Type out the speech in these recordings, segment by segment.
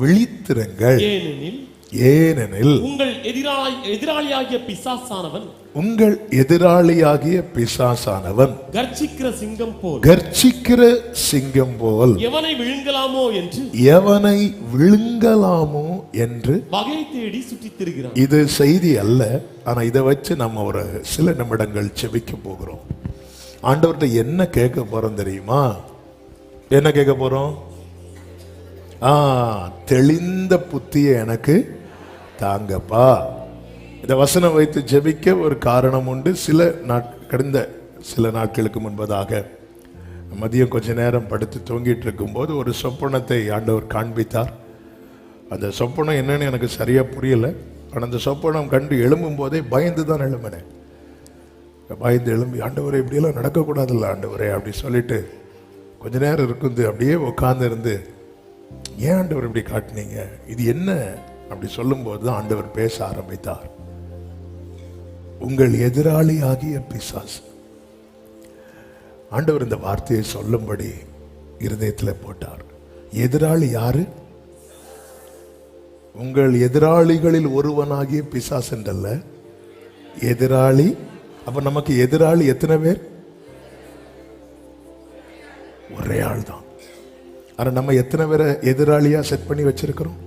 விழித்திருங்கள், ஏனெனில் உங்கள் எதிராளியாகிய பிசாசானவன் கர்ச்சிக்கிற சிங்கம் போல் எவனை விழுங்கலாமோ என்று வகை தேடி சுற்றித் திரிகிறான். இது செய்தி அல்ல, ஆனா இதை வச்சு நம்ம ஒரு சில நிமிடங்கள் செபிக்க போகிறோம். ஆண்டவர்கிட்ட என்ன கேட்க போறோம் தெரியுமா? என்ன கேட்க போறோம்? தெளிந்த புத்தியை எனக்கு தாங்கப்பா. இந்த வசனம் வைத்து ஜெபிக்க ஒரு காரணம் உண்டு. கடந்த சில நாட்களுக்கு முன்பதாக மதியம் கொஞ்ச நேரம் படுத்து தூங்கிட்டு இருக்கும்போது ஒரு சொப்பனத்தை ஆண்டவர் காண்பித்தார். அந்த சொப்பனம் என்னன்னு எனக்கு சரியா புரியல. ஆனால் அந்த சொப்பனம் கண்டு எழும்பும் போதே பயந்து தான் எழும்பினேன். பயந்து எழும்பி, ஆண்டவரே இப்படியெல்லாம் நடக்கக்கூடாதுல்ல ஆண்டவரே அப்படி சொல்லிட்டு கொஞ்ச நேரம் இருக்குது அப்படியே உட்கார்ந்து இருந்து, ஏன் ஆண்டவர் இப்படி காட்டினீங்க, இது என்ன அப்படி சொல்லும்போது தான் ஆண்டவர் பேச ஆரம்பித்தார். உங்கள் எதிராளி ஆகிய பிசாசு. ஆண்டவர் இந்த வார்த்தையை சொல்லும்படி இருதயத்தில் போட்டார். எதிராளி யாரு? உங்கள் எதிராளிகளில் ஒருவனாகிய பிசாசு என்றல்ல, எதிராளி. அப்ப நமக்கு எதிராளி எத்தனை பேர்? ஒரே ஆள் தான். ஆனா நம்ம எத்தனை பேரை எதிராளியா செட் பண்ணி வச்சிருக்கிறோம்?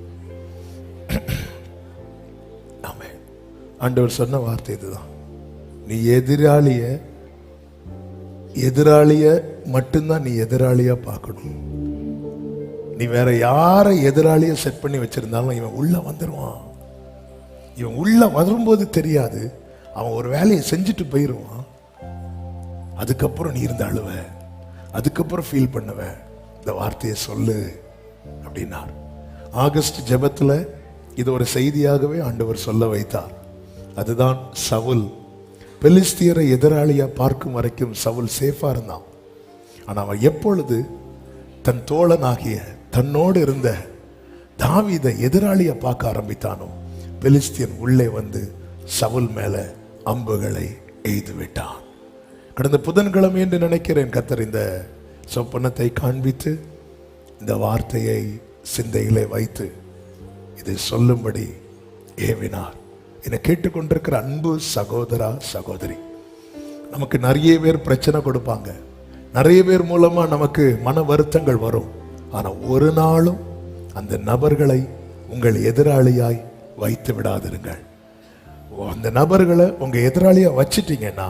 ஆமென். ஆண்டவர் சொன்ன வார்த்தை இதுதான். நீ எதிராளிய மட்டும்தான் நீ எதிராளியா பார்க்கணும். நீ வேற யாரை எதிராளிய செட் பண்ணி வச்சிருந்தாலும் இவன் உள்ள வந்துருவான். இவன் உள்ள வரும்போது தெரியாது, அவன் ஒரு வேலையை செஞ்சுட்டு போயிருவான். அதுக்கப்புறம் நீ இருந்து அழுவ, அதுக்கப்புறம் ஃபீல் பண்ணுவ. இந்த வார்த்தையை சொல்லு அப்படின்னார். ஆகஸ்ட் ஜெபத்தில் இது ஒரு செய்தியாகவே ஆண்டவர் சொல்ல வைத்தார். அதுதான் சவுல். பெலிஸ்தியரை எதிராளியா பார்க்கும் வரைக்கும் சவுல் சேஃபா இருந்தான். ஆனால் அவன் எப்பொழுது தன் தோழனாகிய தன்னோடு இருந்த தாவீதை எதிராளியா பார்க்க ஆரம்பித்தானோ, பெலிஸ்தியன் உள்ளே வந்து சவுல் மேல அம்புகளை எய்து விட்டான். கடந்த புதன்கிழமை என்று நினைக்கிறேன் கர்த்தர் இந்த சொப்பனத்தை காண்பித்து இந்த வார்த்தையை சிந்தையிலே வைத்து இதை சொல்லும்படி ஏவினார். என்னை கேட்டுக்கொண்டிருக்கிற அன்பு சகோதரா சகோதரி, நமக்கு நிறைய பேர் பிரச்சனை கொடுப்பாங்க, நிறைய பேர் மூலமா நமக்கு மன வருத்தங்கள் வரும். ஆனா ஒரு நாளும் அந்த நபர்களை உங்கள் எதிராளியாய் வைத்து விடாதிருங்கள். அந்த நபர்களை உங்க எதிராளியா வச்சிட்டீங்கன்னா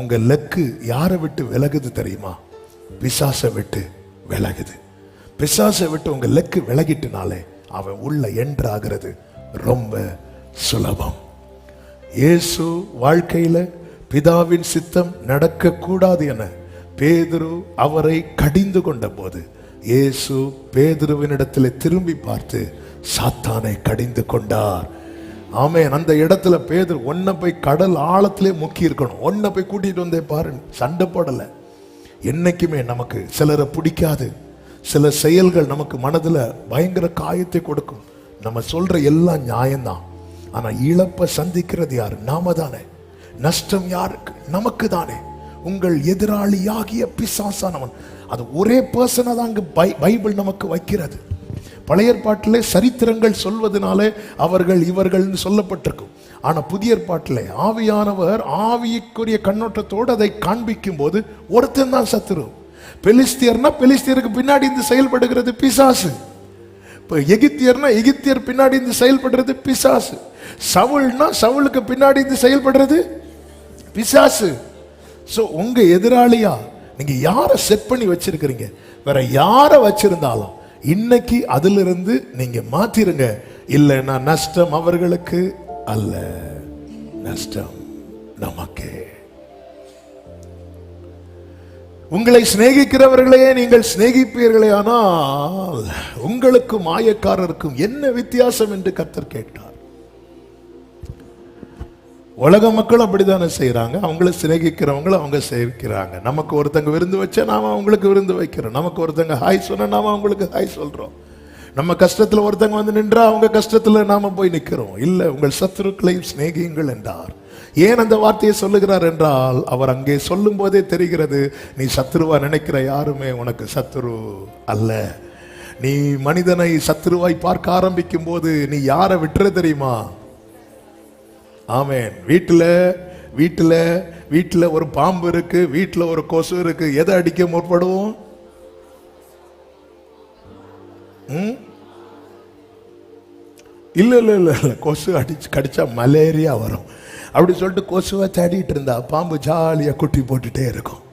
உங்க லக்கு யாரை விட்டு விலகுது தெரியுமா? பிசாசை விட்டு விலகுது. பிசாசை விட்டு உங்க லக்கு விலகிட்டுனாலே அவன் உள்ள என்றாகிறது ரொம்ப சுலபம். இயேசு வாழ்க்கையில பிதாவின் சித்தம் நடக்க கூடாது என பேதுரு அவரை கடிந்து கொண்ட போது இயேசு பேதுருவினிடத்தில் திரும்பி பார்த்து சாத்தானை கடிந்து கொண்டார். ஆமென். அந்த இடத்துல பேதுரு, ஒன்ன போய் கடல் ஆழத்திலே முக்கி இருக்கணும், ஒன்ன போய் கூட்டிட்டு வந்தே பாரு. சண்டை போடல. என்னைக்குமே நமக்கு சிலரை பிடிக்காது, சில செயல்கள் நமக்கு மனதில் பயங்கர காயத்தை கொடுக்கும். நம்ம சொல்ற எல்லாம் நியாயம்தான், ஆனா இழப்பை சந்திக்கிறது யாரு? நாம தானே. நஷ்டம் யாருக்கு? நமக்கு தானே. உங்கள் எதிராளியாகிய பிசாசானவன். அது ஒரே பர்சனை தான் அங்கு பைபிள் நமக்கு வைக்கிறது. பழைய ஏற்பாட்டிலே சரித்திரங்கள் சொல்வதனாலே அவர்கள் இவர்கள் சொல்லப்பட்டிருக்கும். ஆனா புதிய ஏற்பாட்டிலே ஆவியானவர் ஆவிக்குரிய கண்ணோட்டத்தோடு அதை காண்பிக்கும் போது ஒருத்தன் தான் சத்துரு. பெலிஸ்தியர்னா பெலிஸ்தியருக்கு பின்னாடி இருந்து செயல்படுகிறது பிசாசு. எகிப்தியர்னா எகிப்தியர் பின்னாடி இருந்து செயல்படுறது பிசாசு. சவுல்னா சவுலுக்கு பின்னாடி இருந்து செயல்படுறது பிசாசு. சோ உங்க எதிராளியா நீங்க யாரை செட் பண்ணி வச்சிருக்கிறீங்க? வேற யாரை வச்சிருந்தாலும் இன்னைக்கு அதிலிருந்து நீங்க மாத்திருங்க. இல்லைன்னா நஷ்டம் அவர்களுக்கு அல்ல, நஷ்டம் நமக்கு. உங்களை சிநேகிக்கிறவர்களே நீங்கள் சிநேகிப்பீர்களே, ஆனால் உங்களுக்கும் மாயக்காரருக்கும் என்ன வித்தியாசம் என்று கர்த்தர் கேட்டார். உலக மக்கள் அப்படித்தானே செய்யறாங்க. அவங்கள சிநேகிக்கிறவங்களை அவங்க சேர்க்கிறாங்க. நமக்கு ஒருத்தங்க விருந்து வச்சா நாம அவங்களுக்கு விருந்து வைக்கிறோம். நமக்கு ஒருத்தங்க ஹாய் சொன்னா நாம அவங்களுக்கு ஹாய் சொல்றோம். நம்ம கஷ்டத்துல ஒருத்தங்க வந்து நின்றா அவங்க கஷ்டத்துல நாம போய் நிக்கிறோம். இல்ல, உங்கள் சத்துருக்களையும் சிநேகியுங்கள் என்றார். ஏன் அந்த வார்த்தையை சொல்லுகிறார் என்றால், அவர் அங்கே சொல்லும் போதே தெரிகிறது, நீ சத்துருவா நினைக்கிற யாருமே உனக்கு சத்துரு அல்ல. நீ மனிதனை சத்துருவாய் பார்க்க ஆரம்பிக்கும் போது நீ யாரை விட்டுற தெரியுமா? ஆமென். வீட்டுல ஒரு பாம்பு இருக்கு, வீட்டுல ஒரு கொசு இருக்கு. எதை அடிக்க முற்படுவோம்? இல்ல கொசு கடிச்சா மலேரியா வரும் அப்படி சொல்லிட்டு கொசுவை தேடிட்டு இருந்தா பாம்பு ஜாலியா குட்டி போட்டுட்டே இருக்கும்.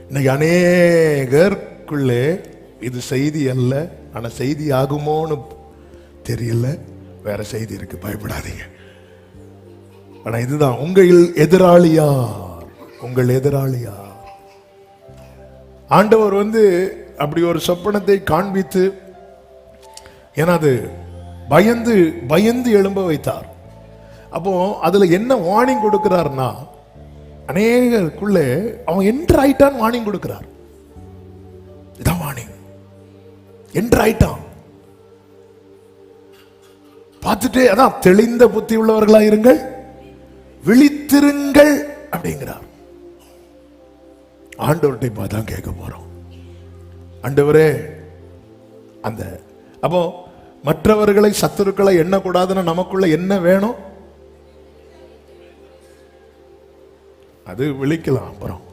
இன்னைக்கு அநேகருக்குள்ளே இது செய்தி அல்ல, ஆனா செய்தி ஆகுமோன்னு தெரியல. வேற செய்தி இருக்கு, பயப்படாதீங்க. ஆனா இதுதான், உங்கள் எதிராளியா ஆண்டவர் அப்படி ஒரு சொப்பனத்தை காண்பித்து, ஏன்னா அது பயந்து எழும்ப வைத்தார். அப்போ அதுல என்ன வார்னிங் கொடுக்கிறார்னா, அநேகருக்குள்ளே அவன் என்ட்ராயிட்டான் வார்னிங் கொடுக்கிறார். இதான் வார்னிங், என்ட்ராயிட்டான். பார்த்துட்டு அதான் தெளிந்த புத்தி உள்ளவர்களா இருங்கள், விழித்திருங்கள் அப்படிங்கிறார். ஆண்டவர்கிட்ட பார்த்தான் கேட்க போறோம். ஆண்டவரே, அப்போ மற்றவர்களை சத்துருக்களை எண்ணக்கூடாதுன்னா நமக்குள்ள என்ன வேணும்? அது விழிக்கலாம். அப்புறம்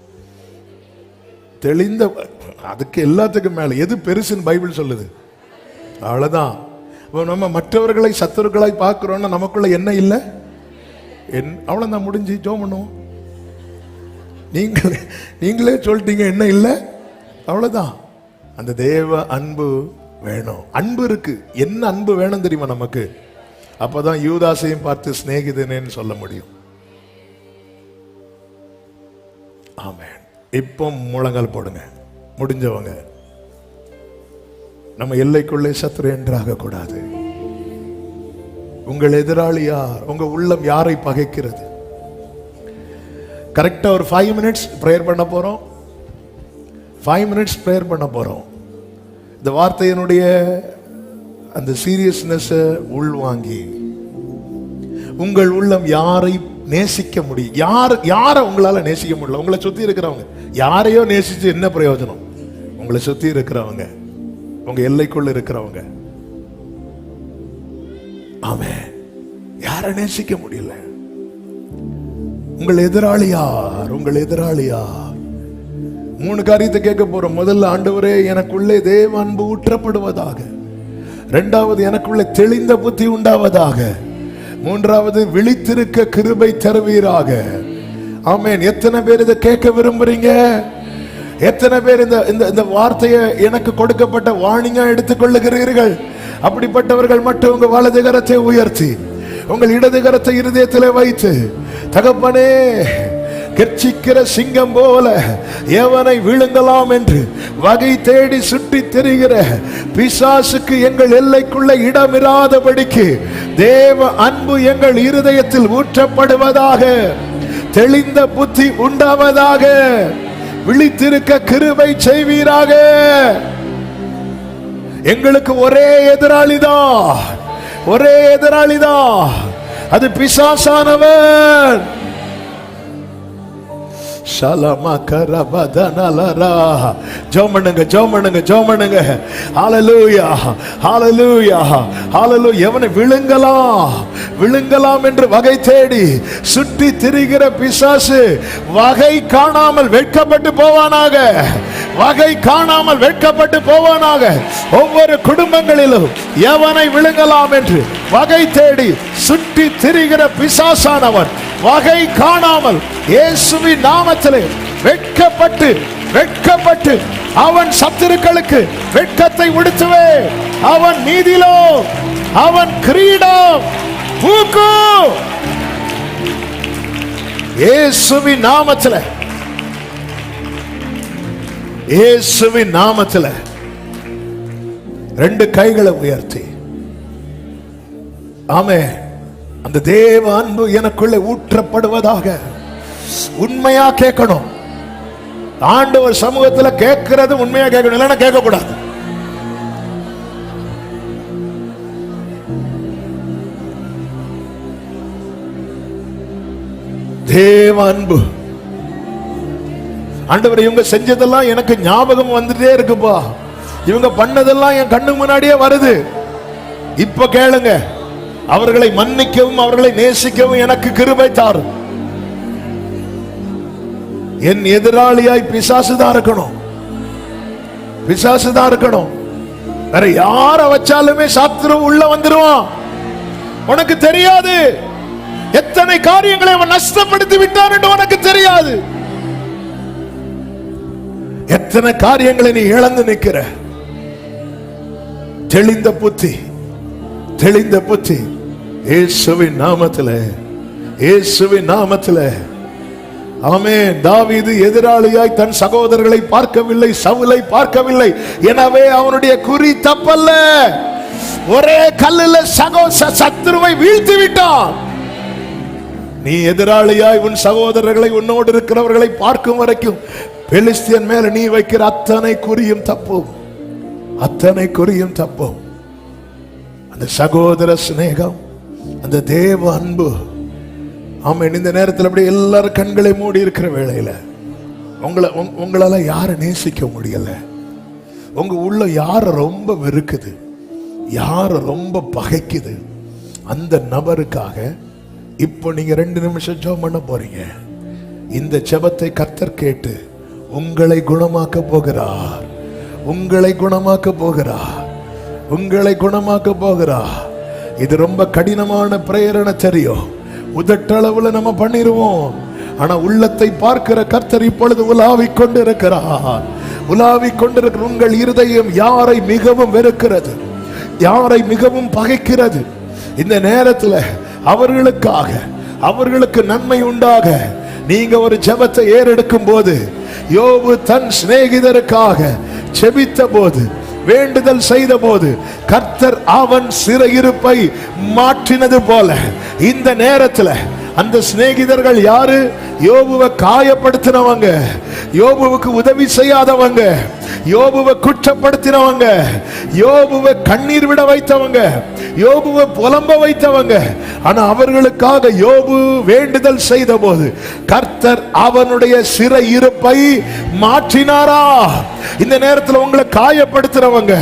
தெளிந்த, அதுக்கு எல்லாத்துக்கும் மேல எது பெருசுன்னு பைபிள் சொல்லுது, அவ்வளவுதான். நம்ம மற்றவர்களை சத்துருக்களாய் பார்க்கிறோம்னா நமக்குள்ள என்ன இல்லை, அவ்வளவுதான், முடிஞ்சு. ஜெபம் பண்ணுவோம். நீங்களே சொல்லிட்டீங்க என்ன இல்லை, அவ்வளவுதான். அந்த தேவ அன்பு வேணும். அன்பு இருக்கு. என்ன அன்பு வேணும் தெரியுமா நமக்கு? அப்பதான் யூதாசையும் பார்த்து சிநேகிதனேன்னு சொல்ல முடியும். ஆமென். இப்போ முழங்கால் போடுங்க முடிஞ்சவங்க. நம்ம எல்லைக்குள்ளே சத்துரு என்றாக கூடாது. உங்கள் எதிராளி யார்? உங்க உள்ளம் யாரை பகைக்கிறது? கரெக்டா ஒரு 5 minutes பிரேயர் பண்ண போறோம். 5 minutes பிரேயர் பண்ண போறோம். இந்த வார்த்தையினுடைய அந்த சீரியஸ்னஸ் உள்வாங்கி, உங்கள் உள்ளம் யாரை நேசிக்க முடியும்? யாரை உங்களால நேசிக்க முடியல? உங்களை சுத்தி இருக்கிறவங்க யாரையோ நேசிச்சு என்ன பிரயோஜனம்? உங்களை சுத்தி இருக்கிறவங்க, உங்க எல்லைக்குள்ள இருக்கிறவங்க. ஆமென். யாரை நேசிக்க முடியல? உங்கள் எதிராளியார்? 3 காரியத்தை கேட்க போறோம். முதல்ல, ஆண்டவரே எனக்குள்ளே தேவ அன்பு ஊற்றப்படுவதாக. 2வது, எனக்குள்ளே தெளிந்த புத்தி உண்டாவதாக. 3வது, விழித்திருக்க கிருபை தருவீராக. ஆமென். எத்தனை பேர் இதை கேட்க விரும்புறீங்க? எத்தனை பேர் இந்த வார்த்தையை எனக்கு கொடுக்கப்பட்ட வார்னிங்கா எடுத்துக்கொள்ளுகிறீர்கள்? அப்படிப்பட்டவர்கள் மட்டும் உங்க வலது கரத்தை உயர்த்தி உங்கள் இடது கரத்தை இருதயத்தில் வைத்து, தகப்பனே, கர்ச்சிக்கிற சிங்கம் போல எவனை விழுங்கலாம் என்று வகை தேடி சுற்றி திரிகிற பிசாசுக்கு எங்கள் எல்லைக்குள்ள இடமிராதபடிக்கு தேவ அன்பு எங்கள் இருதயத்தில் ஊற்றப்படுவதாக. தெளிந்த புத்தி உண்டாவதாக. விழித்திருக்க கிருபை செய்வீராக. எங்களுக்கு ஒரே எதிராளிதான், அது பிசாசானவன். எவனை விழுங்கலாம் என்று வகை தேடி சுற்றி திரிகிற பிசாசு வகை காணாமல் வெட்கப்பட்டு போவானாக. ஒவ்வொரு குடும்பங்களிலும் எவனை விழுங்கலாம் என்று வகை தேடி சுற்றி திரிகிற பிசாசானவன் வகை காணாமல் இயேசுவின் நாமத்திலே வெட்கப்பட்டு அவன் சத்துருக்களுக்கு வெட்கத்தை உடுத்துவே. அவன் நீதிலோ அவன் கிரீடம் பூக்கும். இயேசுவின் நாமத்திலே 2 கைகளை உயர்த்தி, ஆமென், அந்த தேவ அன்பு எனக்குள்ளே ஊற்றப்படுவதாக. உண்மையா கேட்கணும். ஆண்டவர் சமூகத்தில் கேட்கிறது உண்மையா கேட்கணும், இல்லைன்னா கேட்க கூடாது. தேவ அன்பு ஆண்டவரே, இவங்க செஞ்சதெல்லாம் எனக்கு ஞாபகம் வந்துட்டே இருக்குப்பா, இவங்க பண்ணதெல்லாம் என் கண்ணு முன்னாடியே வருது. இப்ப கேளுங்க, அவர்களை மன்னிக்கவும் அவர்களை நேசிக்கவும் எனக்கு கிருபை தாரும். என் எதிராளியாய் பிசாசுதான் இருக்கணும், பிசாசுதான் இருக்கணும். வேற யார வச்சாலுமே சாத்திர உள்ள வந்துருவான். உனக்கு தெரியாது எத்தனை காரியங்களை அவன் நஷ்டப்படுத்தி விட்டான் என்று உனக்கு தெரியாது. எத்தனை காரியங்களை நீ இழந்து நிற்கிற. தெளிந்த புத்தி, தெளிந்த புத்தி இயேசுவின் நாமத்திலே, இயேசுவின் நாமத்திலே. ஆமென். தாவீது எதிராளியாய் தன் சகோதரர்களை பார்க்கவில்லை, சவுலை பார்க்கவில்லை. எனவே அவனுடைய குறி தப்பல்ல. ஒரே கல்லில் சத்துருவை வீழ்த்தி விட்டான். நீ எதிராளியாய் உன் சகோதரர்களை, உன்னோடு இருக்கிறவர்களை பார்க்கும் வரைக்கும் பெலிஸ்தியன் மேல நீ வைக்கிற அத்தனை குறியும் தப்பும், அத்தனை குறியும் தப்பும். அந்த சகோதர சிநேகம், அந்த தேவ அன்பு. ஆமென். இந்த நேரத்தில் அப்படி எல்லாரும் கண்களை மூடி இருக்கிற வேளையில உங்களால யாரை நேசிக்க முடியல, உங்க உள்ள யார ரொம்ப வெறுக்குது, யார ரொம்ப பகைக்குது, அந்த நபருக்காக இப்போ நீங்க 2 நிமிஷம் ஜெபம் பண்ண போறீங்க. இந்த ஜெபத்தை கர்த்தர் கேட்டு உங்களை குணமாக்க போகிறார், உங்களை குணமாக்க போகிறார், உங்களை குணமாக்க போகிறார். இது ரொம்ப கடினமான பிரேரணை தெரியும், உதட்டளவுல நம்ம பண்ணிருவோம். ஆனா உள்ளத்தை பார்க்கிற கர்த்தர் இப்பொழுது உலாவிக் கொண்டிருக்கிறார், உலாவிக் கொண்டிருக்கிற. உங்கள் இருதயம் யாரை மிகவும் வெறுக்கிறது, யாரை மிகவும் பகைக்கிறது, இந்த நேரத்தில் அவர்களுக்காக, அவர்களுக்கு நன்மை உண்டாக நீங்க ஒரு ஜெபத்தை ஏறெடுக்கும் போது, யோபு தன் சிநேகிதருக்காக ஜெபித்த போது, வேண்டுதல் செய்த போது கர்த்தர் அவன் சிறையிருப்பை மாற்றினது போல இந்த நேரத்தில் அந்த சிநேகிதர்கள் யாரு? யோபுவை காயப்படுத்தினவங்க, யோபுவுக்கு உதவி செய்யாதவங்க, யோபுவை குற்றப்படுத்தினவங்க, யோபுவை கண்ணீர் விட வைத்தவங்க, யோபுவை புலம்ப வைத்தவங்க. ஆனா அவர்களுக்காக யோபு வேண்டுதல் செய்த போது கர்த்தர் அவனுடைய சிறை இருப்பை மாற்றினாரா? இந்த நேரத்தில் உங்களை காயப்படுத்துறவங்க,